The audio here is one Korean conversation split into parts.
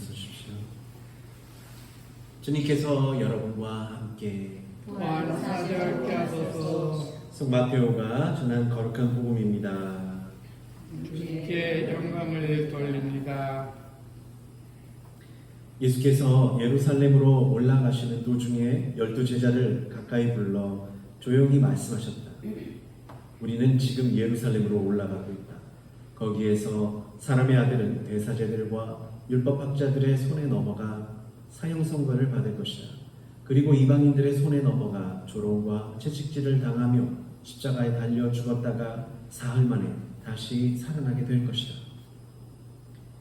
일어서십시오. 주님께서 여러분과 함께 완사하게 하소서. 성마테오가 전한 거룩한 복음입니다. 주님께 영광을 돌립니다. 예수께서 예루살렘으로 올라가시는 도중에 12제자를 가까이 불러 조용히 말씀하셨다. 우리는 지금 예루살렘으로 올라가고 있다. 거기에서 사람의 아들은 대사제들과 율법학자들의 손에 넘어가 사형선고를 받을 것이다. 그리고 이방인들의 손에 넘어가 조롱과 채찍질을 당하며 십자가에 달려 죽었다가 사흘 만에 다시 살아나게 될 것이다.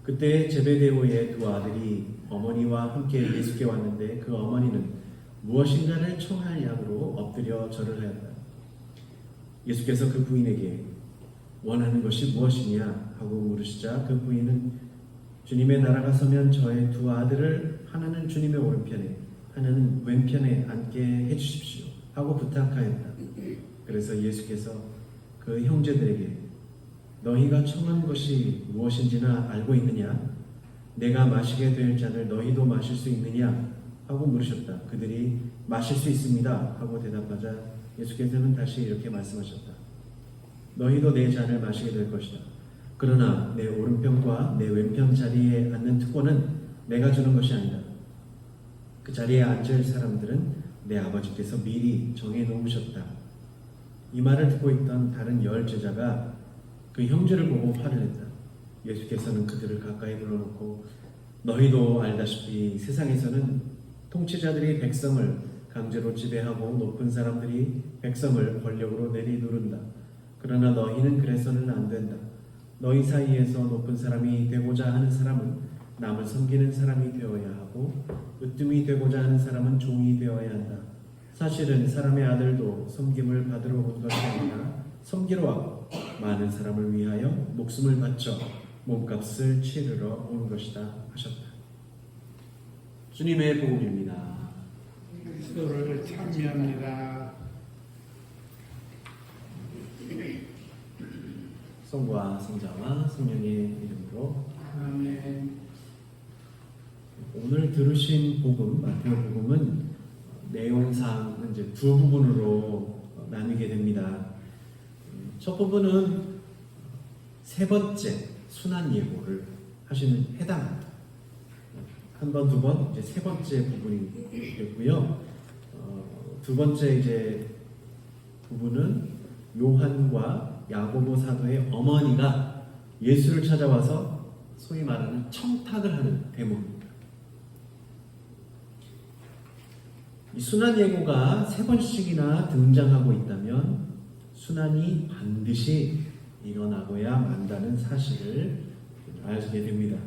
그때 제베데오의 두 아들이 어머니와 함께 예수께 왔는데 그 어머니는 무엇인가를 청할 양으로 엎드려 절을 하였다. 예수께서 그 부인에게 원하는 것이 무엇이냐 하고 물으시자 그 부인은 주님의 나라가 서면 저의 두 아들을 하나는 주님의 오른편에 하나는 왼편에 앉게 해주십시오 하고 부탁하였다. 그래서 예수께서 그 형제들에게 너희가 청한 것이 무엇인지나 알고 있느냐? 내가 마시게 될 잔을 너희도 마실 수 있느냐? 하고 물으셨다. 그들이 마실 수 있습니다 하고 대답하자 예수께서는 다시 이렇게 말씀하셨다. 너희도 내 잔을 마시게 될 것이다. 그러나 내 오른편과 내 왼편 자리에 앉는 특권은 내가 주는 것이 아니다. 그 자리에 앉을 사람들은 내 아버지께서 미리 정해 놓으셨다. 이 말을 듣고 있던 다른 10 제자가 그 형제를 보고 화를 냈다. 예수께서는 그들을 가까이 불러놓고 너희도 알다시피 세상에서는 통치자들이 백성을 강제로 지배하고 높은 사람들이 백성을 권력으로 내리누른다. 그러나 너희는 그래서는 안 된다. 너희 사이에서 높은 사람이 되고자 하는 사람은 남을 섬기는 사람이 되어야 하고 으뜸이 되고자 하는 사람은 종이 되어야 한다. 사실은 사람의 아들도 섬김을 받으러 온 것이 아니라 섬기러 왔고 많은 사람을 위하여 목숨을 바쳐 몸값을 치르러 온 것이다 하셨다. 주님의 복음입니다. 그리스도를 찬미합니다. 성부와 성자와 성령의 이름으로 아멘. 오늘 들으신 복음, 마태오 복음은 내용상 이제 두 부분으로 나뉘게 됩니다. 첫 부분은 세 번째 순환 예고를 하시는 해당합니다. 한 번, 두 번, 이제 세 번째 부분이 되고요. 두 번째 이제 부분은 요한과 야고보 사도의 어머니가 예수를 찾아와서 소위 말하는 청탁을 하는 대목입니다. 이 순환 예고가 세 번씩이나 등장하고 있다면 순환이 반드시 일어나고야 만다는 사실을 알게 됩니다.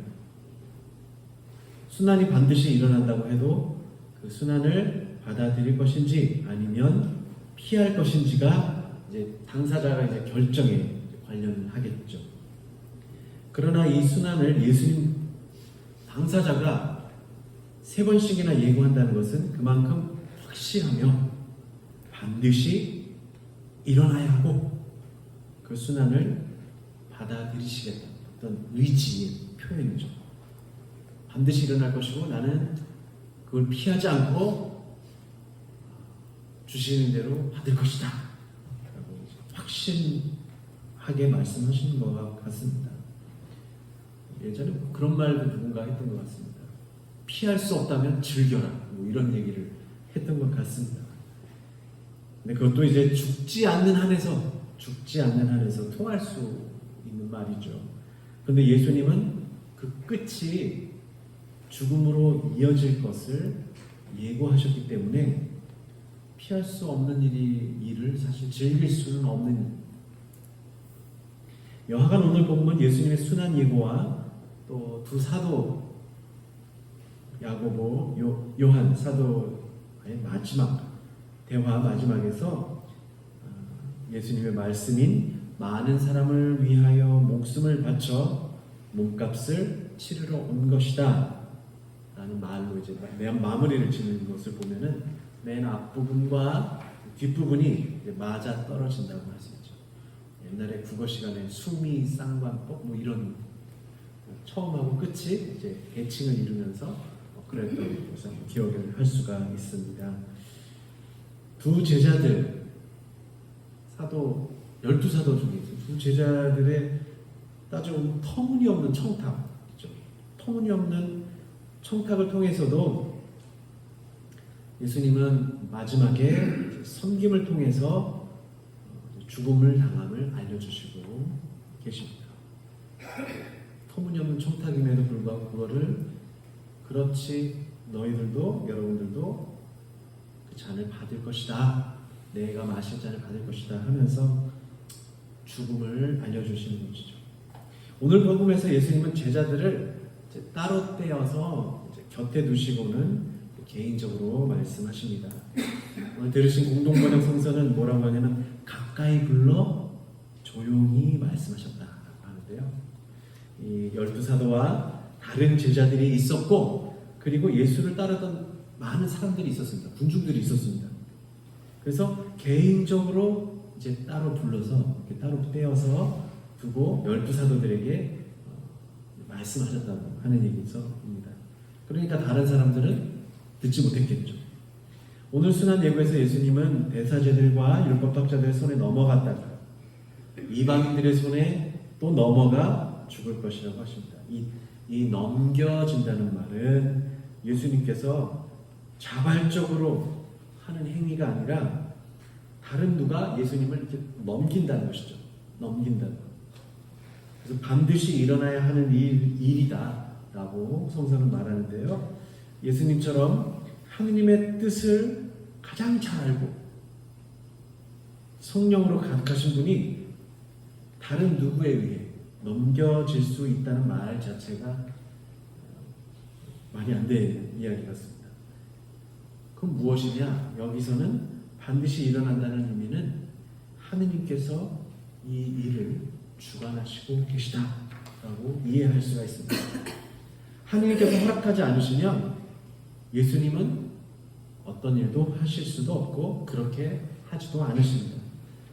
순환이 반드시 일어난다고 해도 그 순환을 받아들일 것인지 아니면 피할 것인지가 이제 당사자가 이제 결정에 관련하겠죠. 그러나 이 순환을 예수님 당사자가 세 번씩이나 예고한다는 것은 그만큼 확실하며 반드시 일어나야 하고 그 순환을 받아들이시겠다. 어떤 의지의 표현이죠. 반드시 일어날 것이고 나는 그걸 피하지 않고 주시는 대로 받을 것이다. 라고 확신하게 말씀하시는 것 같습니다. 예전에 그런 말도 누군가 했던 것 같습니다. 피할 수 없다면 즐겨라. 뭐 이런 얘기를 했던 것 같습니다. 근데 그것도 이제 죽지 않는 한에서 통할 수 있는 말이죠. 그런데 예수님은 그 끝이 죽음으로 이어질 것을 예고하셨기 때문에 피할 수 없는 일을 사실 즐길 수는 없는. 여하간 오늘 보면 예수님의 순환 예고와 또 두 사도 야고보, 요한 사도의 마지막 대화 마지막에서 예수님의 말씀인 많은 사람을 위하여 목숨을 바쳐 몸값을 치르러 온 것이다 라는 말로 이제 마무리를 짓는 것을 보면은 맨 앞부분과 뒷부분이 이제 맞아 떨어진다고 할 수 있죠. 옛날에 국어 시간에 수미 쌍관법 뭐 이런 처음하고 끝이 이제 대칭을 이루면서 그랬던 것을 기억을 할 수가 있습니다. 두 제자들, 열두 사도 중에 두 제자들의 따져보면 터무니없는 청탁, 터무니없는 청탁을 통해서도 예수님은 마지막에 섬김을 통해서 죽음을 당함을 알려주시고 계십니다. 터무니없는 청탁임에도 불구하고 그거를 그렇지 너희들도 여러분들도 그 잔을 받을 것이다, 내가 마실 잔을 받을 것이다 하면서 죽음을 알려주시는 것이죠. 오늘 복음에서 예수님은 제자들을 따로 떼어서 곁에 두시고는 개인적으로 말씀하십니다. 오늘 들으신 공동번역 성서는 뭐라고 하냐면 가까이 불러 조용히 말씀하셨다라고 하는데요. 이 12사도와 다른 제자들이 있었고, 그리고 예수를 따르던 많은 사람들이 있었습니다. 군중들이 있었습니다. 그래서 개인적으로 이제 따로 불러서 따로 떼어서 두고 12사도들에게 말씀하셨다고 하는 얘기입니다. 그러니까 다른 사람들은 듣지 못했겠죠. 오늘 순환 예고에서 예수님은 대사제들과 율법학자들의 손에 넘어갔다가 이방인들의 손에 또 넘어가 죽을 것이라고 하십니다. 이 넘겨진다는 말은 예수님께서 자발적으로 하는 행위가 아니라 다른 누가 예수님을 이렇게 넘긴다는 것이죠. 넘긴다는 것. 그래서 반드시 일어나야 하는 일이다라고 성서는 말하는데요. 예수님처럼 하느님의 뜻을 가장 잘 알고 성령으로 가득하신 분이 다른 누구에 의해 넘겨질 수 있다는 말 자체가 말이 안 되는 이야기 같습니다. 그럼 무엇이냐? 여기서는 반드시 일어난다는 의미는 하느님께서 이 일을 주관하시고 계시다라고 이해할 수가 있습니다. 하느님께서 허락하지 않으시면 예수님은 어떤 일도 하실 수도 없고 그렇게 하지도 않으십니다.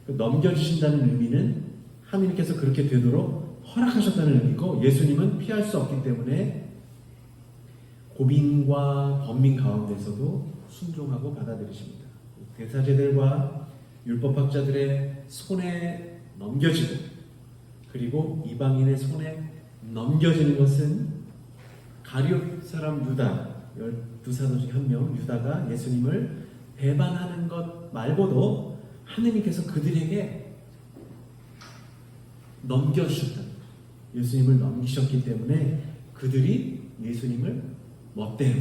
넘겨주신다는 의미는 하느님께서 그렇게 되도록 허락하셨다는 의미고, 예수님은 피할 수 없기 때문에 고민과 번민 가운데서도 순종하고 받아들이십니다. 대사제들과 율법학자들의 손에 넘겨지고 그리고 이방인의 손에 넘겨지는 것은 가룟 사람 유다, 12사도 중 한 명 유다가 예수님을 배반하는 것 말고도 하느님께서 그들에게 넘겨주셨다. 예수님을 넘기셨기 때문에 그들이 예수님을 멋대로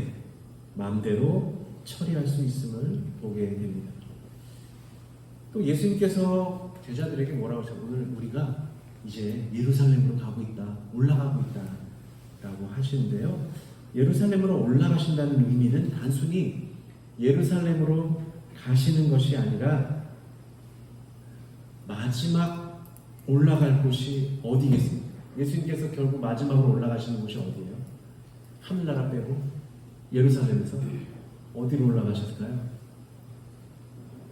마음대로 처리할 수 있음을 보게 됩니다. 또 예수님께서 제자들에게 뭐라고 하셨어요? 오늘 우리가 이제 예루살렘으로 가고 있다, 올라가고 있다 라고 하시는데요. 예루살렘으로 올라가신다는 의미는 단순히 예루살렘으로 가시는 것이 아니라 마지막 올라갈 곳이 어디겠습니까? 예수님께서 결국 마지막으로 올라가시는 곳이 어디예요? 하늘나라 빼고 예루살렘에서 어디로 올라가셨을까요?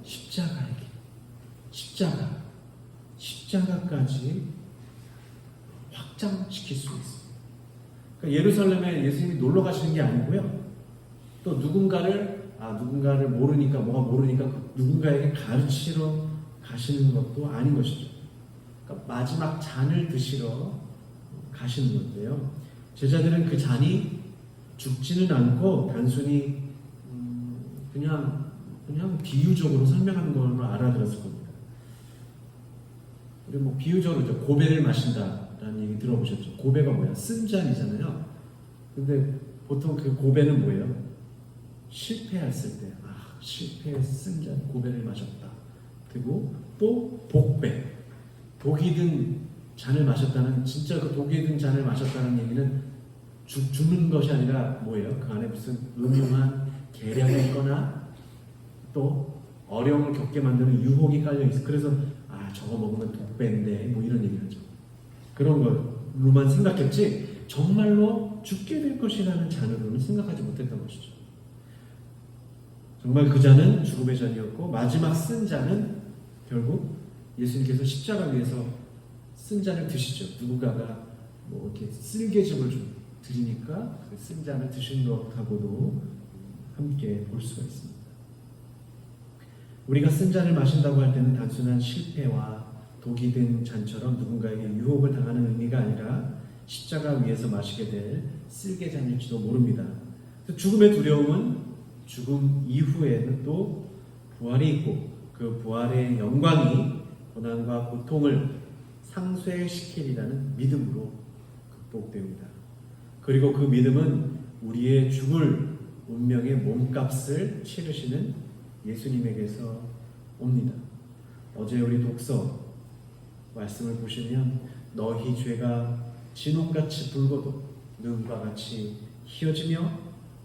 십자가의 길, 십자가까지 확장시킬 수 있습니다. 그러니까 예루살렘에 예수님이 놀러 가시는 게 아니고요. 또 누군가를 모르니까 그 누군가에게 가르치러 가시는 것도 아닌 것이죠. 그러니까 마지막 잔을 드시러 가시는 건데요. 제자들은 그 잔이 죽지는 않고 단순히 그냥 비유적으로 설명하는 걸로 알아들었을 겁니다. 우리 비유적으로 고배를 마신다라는 얘기 들어보셨죠? 고배가 뭐야? 쓴 잔이잖아요. 근데 보통 그 고배는 뭐예요? 실패했을 때, 실패에 쓴 잔, 고배를 마셨다. 그리고 또 복배, 독이 든 잔을 마셨다는, 진짜 그 독이 든 잔을 마셨다는 얘기는 죽는 것이 아니라 뭐예요? 그 안에 무슨 음흉한 계략이 있거나 또 어려움을 겪게 만드는 유혹이 깔려있어. 그래서 저거 먹으면 독배인데 이런 얘기를 하죠. 그런 걸로만 생각했지 정말로 죽게 될 것이라는 잔으로는 생각하지 못했던 것이죠. 정말 그 잔은 죽음의 잔이었고, 마지막 쓴 잔은 결국 예수님께서 십자가 위에서 쓴 잔을 드시죠. 누군가가 뭐 이렇게 쓸개즙을 좀 드리니까 그 쓴 잔을 드신 것하고도 함께 볼 수가 있습니다. 우리가 쓴 잔을 마신다고 할 때는 단순한 실패와 독이 든 잔처럼 누군가에게 유혹을 당하는 의미가 아니라 십자가 위에서 마시게 될 쓸개잔일지도 모릅니다. 죽음의 두려움은 죽음 이후에는 또 부활이 있고 그 부활의 영광이 고난과 고통을 상쇄시키리라는 믿음으로 극복됩니다. 그리고 그 믿음은 우리의 죽을 운명의 몸값을 치르시는 예수님에게서 옵니다. 어제 우리 독서 말씀을 보시면 너희 죄가 진홍같이 붉어도 눈과 같이 희어지며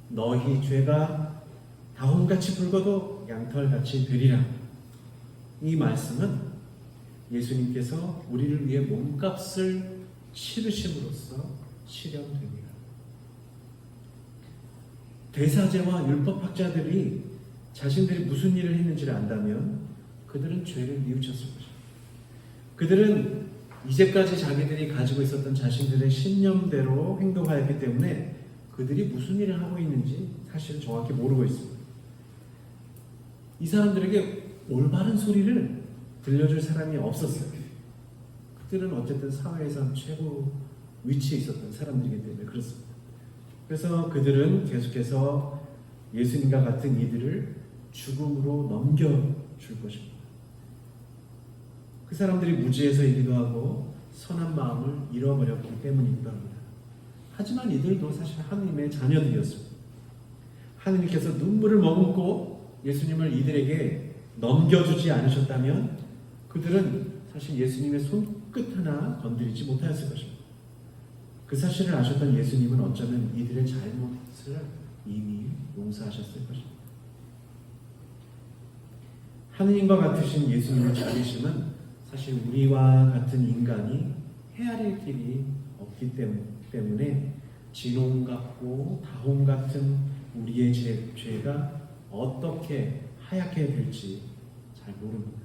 너희 죄가 다홍같이 붉어도 양털같이 되리라. 이 말씀은 예수님께서 우리를 위해 몸값을 치르심으로써 실현됩니다. 대사제와 율법학자들이 자신들이 무슨 일을 했는지를 안다면 그들은 죄를 뉘우쳤을 것입니다. 그들은 이제까지 자기들이 가지고 있었던 자신들의 신념대로 행동하였기 때문에 그들이 무슨 일을 하고 있는지 사실 정확히 모르고 있습니다. 이 사람들에게 올바른 소리를 들려줄 사람이 없었어요. 그들은 어쨌든 사회에서 최고 위치에 있었던 사람들이기 때문에 그렇습니다. 그래서 그들은 계속해서 예수님과 같은 이들을 죽음으로 넘겨줄 것입니다. 그 사람들이 무지해서이기도 하고 선한 마음을 잃어버렸기 때문이기도 합니다. 하지만 이들도 사실 하느님의 자녀들이었습니다. 하느님께서 눈물을 머금고 예수님을 이들에게 넘겨주지 않으셨다면 그들은 사실 예수님의 손끝 하나 건드리지 못하였을 것입니다. 그 사실을 아셨던 예수님은 어쩌면 이들의 잘못을 이미 용서하셨을 것입니다. 하느님과 같으신 예수님의 자비심은 사실 우리와 같은 인간이 헤아릴 길이 없기 때문에 진홍 같고 다홍 같은 우리의 죄가 어떻게 하얗게 될지 잘 모릅니다.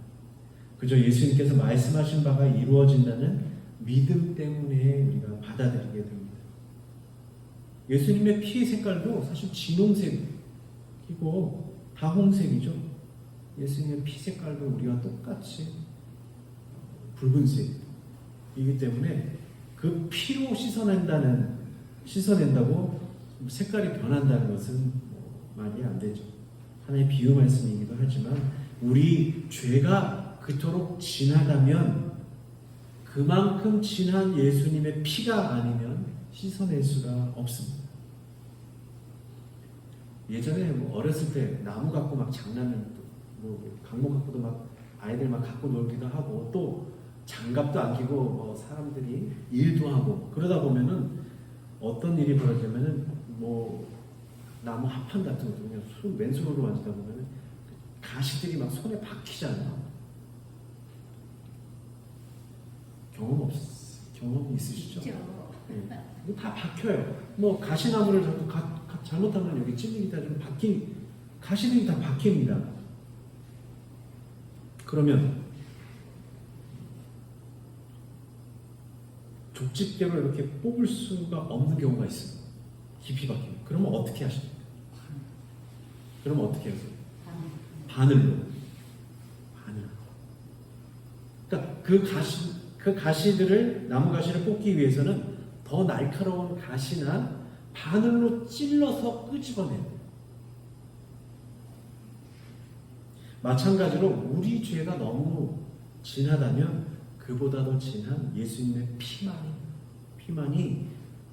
그저 예수님께서 말씀하신 바가 이루어진다는 믿음 때문에 우리가 받아들이게 됩니다. 예수님의 피의 색깔도 사실 진홍색이고 다홍색이죠. 예수님의 피 색깔도 우리와 똑같이 붉은색이기 때문에 그 피로 씻어낸다고 색깔이 변한다는 것은 말이 안 되죠. 하나의 비유 말씀이기도 하지만 우리 죄가 그토록 진하다면 그만큼 진한 예수님의 피가 아니면 씻어낼 수가 없습니다. 예전에 어렸을 때 나무 갖고 막 장난을 강목 갖고도 막 아이들 막 갖고 놀기도 하고 또 장갑도 안 끼고 사람들이 일도 하고 그러다 보면은 어떤 일이 벌어지면은 나무 합판 같은 것도 그냥 맨손으로 만지다 보면은 가시들이 막 손에 박히잖아요. 경험 있으시죠? 네. 이거 다 박혀요. 가시나무를 자꾸 잘못하면 여기 찔리기다 좀 가시들이 다 박힙니다. 그러면 족집게로 이렇게 뽑을 수가 없는 경우가 있어요. 깊이 박히면. 그러면 어떻게 하십니까? 그러면 어떻게 하세요? 바늘로. 그러니까 그 가시들을 나무 가시를 뽑기 위해서는 더 날카로운 가시나 바늘로 찔러서 끄집어내요. 마찬가지로 우리 죄가 너무 진하다면 그보다 더 진한 예수님의 피만이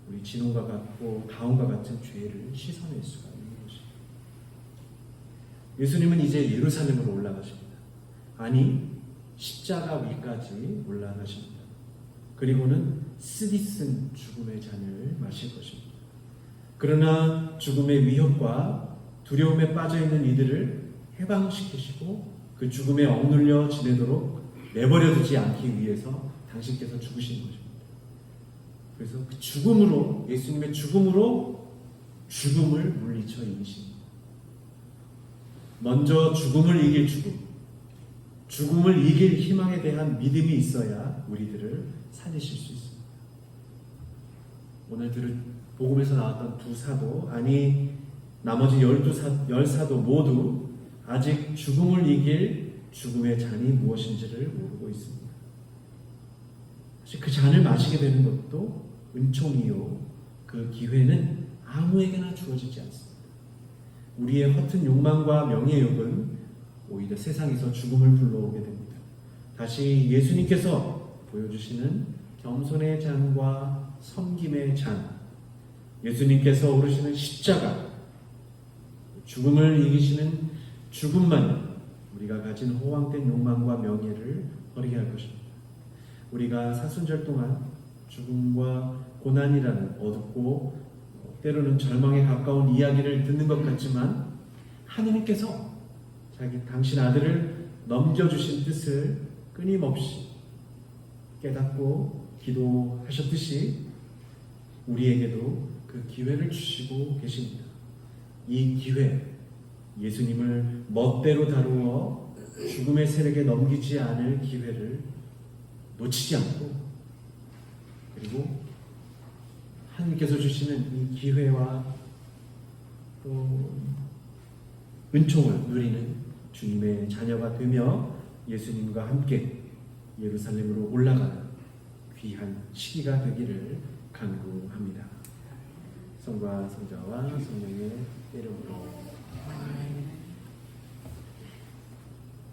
우리 진홍과 같고 다홍과 같은 죄를 씻어낼 수가 있는 것입니다. 예수님은 이제 예루살렘으로 올라가십니다. 아니 십자가 위까지 올라가십니다. 그리고는 쓰디쓴 죽음의 잔을 마실 것입니다. 그러나 죽음의 위협과 두려움에 빠져있는 이들을 해방시키시고 그 죽음에 억눌려 지내도록 내버려두지 않기 위해서 당신께서 죽으신 것입니다. 그래서 그 죽음으로, 예수님의 죽음으로 죽음을 물리쳐 이기십니다. 먼저 죽음을 이길 죽음을 이길 희망에 대한 믿음이 있어야 우리들을 살리실 수 있습니다. 오늘 복음에서 나왔던 두 사도, 아니 나머지 10사도 모두 아직 죽음을 이길 죽음의 잔이 무엇인지를 모르고 있습니다. 사실 그 잔을 마시게 되는 것도 은총이요, 그 기회는 아무에게나 주어지지 않습니다. 우리의 허튼 욕망과 명예욕은 오히려 세상에서 죽음을 불러오게 됩니다. 다시 예수님께서 보여주시는 겸손의 잔과 섬김의 잔, 예수님께서 오르시는 십자가, 죽음을 이기시는 죽음만 우리가 가진 허황된 욕망과 명예를 버리게 할 것입니다. 우리가 사순절 동안 죽음과 고난이라는 어둡고 때로는 절망에 가까운 이야기를 듣는 것 같지만, 하느님께서 당신 아들을 넘겨주신 뜻을 끊임없이 깨닫고 기도하셨듯이 우리에게도 그 기회를 주시고 계십니다. 이 기회, 예수님을 멋대로 다루어 죽음의 세력에 넘기지 않을 기회를 놓치지 않고, 그리고 하나님께서 주시는 이 기회와 또 은총을 누리는 주님의 자녀가 되며 예수님과 함께 예루살렘으로 올라가는 귀한 시기가 되기를 간구합니다. 성과 성자와 성령의 이름으로.